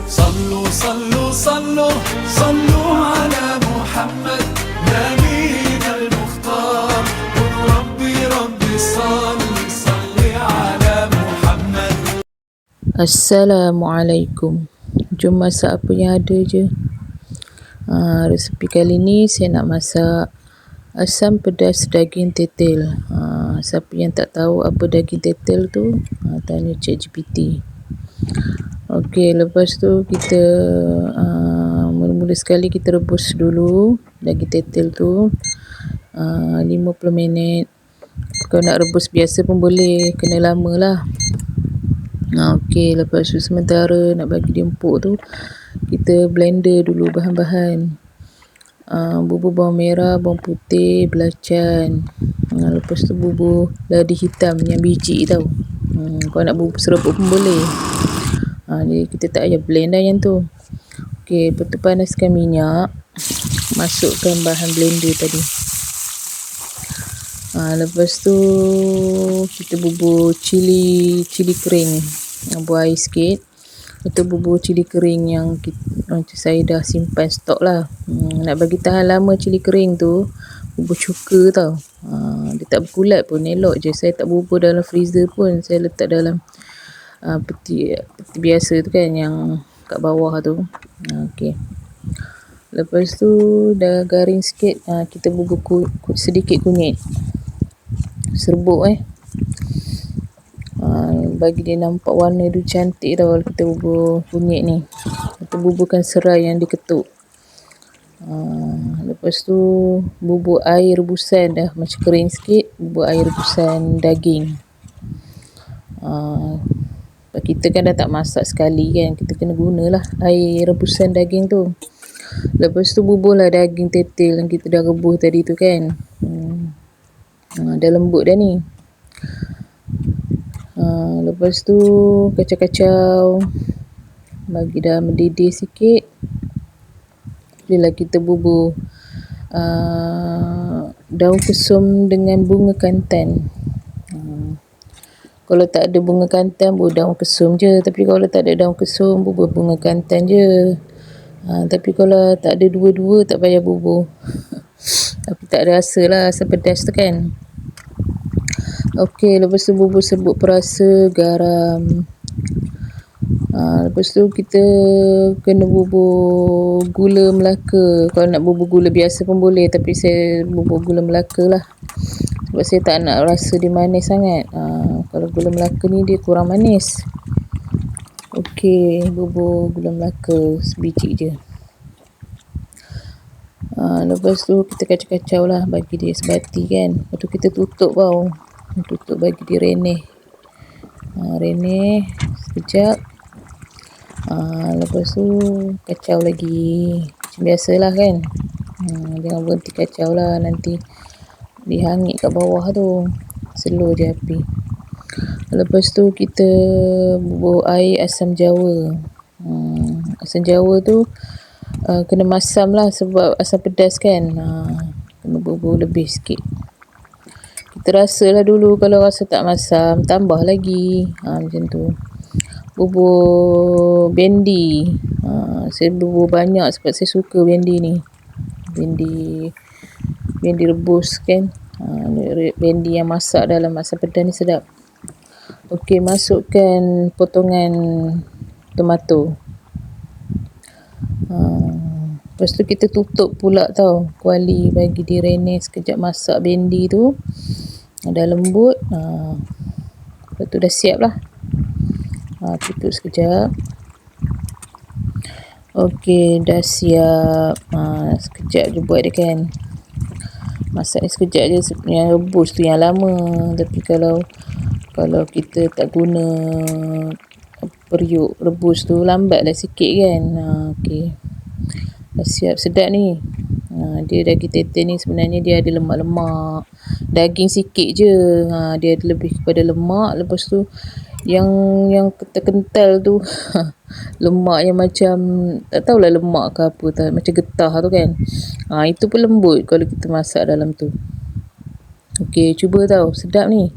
صلوا صلوا صلوا صلوا على محمد نبينا المختار. قل ربي ربي صل صل على محمد. Assalamualaikum. Jom masak apa yang ada je. Resepi kali ni saya nak masak asam pedas daging tetel. Siapa yang tak tahu apa daging tetel tu, tanya ChatGPT. Okey, lepas tu kita mula-mula sekali kita rebus dulu daging tetel tu 50 minit. Kalau nak rebus biasa pun boleh, kena lama lah. Okey, lepas tu sementara nak bagi dia empuk tu, kita blender dulu bahan-bahan. Bubur bawang merah, bawang putih, belacan. Lepas tu bubur ladi hitam yang biji tau. Kalau nak bubur serbuk pun boleh. Jadi kita tak payah blend dah yang tu. Okey, lepas tu panaskan minyak. Masukkan bahan blender tadi. Lepas tu kita bubur cili kering, buat air sikit. Lepas tu bubur cili kering yang saya dah simpan stok lah. Nak bagi tahan lama cili kering tu, bubur cuka tau. Dia tak berkulat pun, elok je. Saya tak bubur dalam freezer pun, saya letak dalam peti biasa tu kan, yang kat bawah tu. Okey, lepas tu dah garing sikit, kita bubur sedikit kunyit serbuk bagi dia nampak warna dia cantik tau kalau kita bubur kunyit ni. Kita buburkan serai yang diketuk. Lepas tu bubur air rebusan dah macam kering sikit, bubur air rebusan daging. Kita kan dah tak masak sekali kan, kita kena gunalah air rebusan daging tu. Lepas tu buburlah daging tetel yang kita dah rebus tadi tu kan. Dah lembut dah ni. Lepas tu kacau-kacau bagi dah mendidih sikit. Bila kita bubur daun kesum dengan bunga kantan. Kalau tak ada bunga kantan, bubur daun kesum je. Tapi kalau tak ada daun kesum, bubur bunga kantan je. Tapi kalau tak ada dua-dua, tak payah bubur. Tapi tak ada rasa lah, asam pedas tu kan. Okey, lepas tu bubur serbuk perasa, garam. Lepas tu kita kena bubur gula Melaka. Kalau nak bubur gula biasa pun boleh, tapi saya bubur gula Melaka lah. Sebab saya tak nak rasa dia manis sangat. Kalau gula Melaka ni dia kurang manis. Okey, bubur gula Melaka sebiji je. Lepas tu kita kacau-kacau lah bagi dia sebati kan. Lepas tu kita tutup tau. Tutup bagi dia renyah. Renyah sekejap. Lepas tu kacau lagi. Macam biasalah kan. Jangan berhenti kacau lah, nanti dihangit kat bawah tu. Slow je api. Lepas tu kita bubur air asam jawa. Asam jawa tu kena masam lah sebab asam pedas kan. Kena bubur lebih sikit. Kita rasalah dulu, kalau rasa tak masam, tambah lagi. Macam tu. Bubur bendi. Saya bubur banyak sebab saya suka bendi ni. Bendi rebus kan. Bendi yang masak dalam asam pedas ni sedap. Okey, masukkan potongan tomato. Lepas tu kita tutup pula tau, kuali bagi dia renyah sekejap. Masak bendi tu dah lembut. Lepas tu dah siap lah. Tutup sekejap. Okey, dah siap. Sekejap je buat dia kan. Masak ni sekejap je. Yang rebus tu yang lama. Tapi kalau kita tak guna periuk rebus tu, lambatlah sikit kan. Okey, dah siap. Sedap ni. Dia daging tetel ni sebenarnya dia ada lemak-lemak. Daging sikit je. Dia ada lebih kepada lemak. Lepas tu yang kental tu lemak yang macam, tak tahulah lemak ke apa tu, macam getah tu kan. Itu pun lembut kalau kita masak dalam tu. Okey, cuba tau, sedap ni.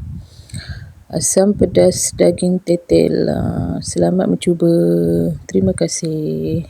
asam pedas daging tetel. Selamat mencuba. Terima kasih.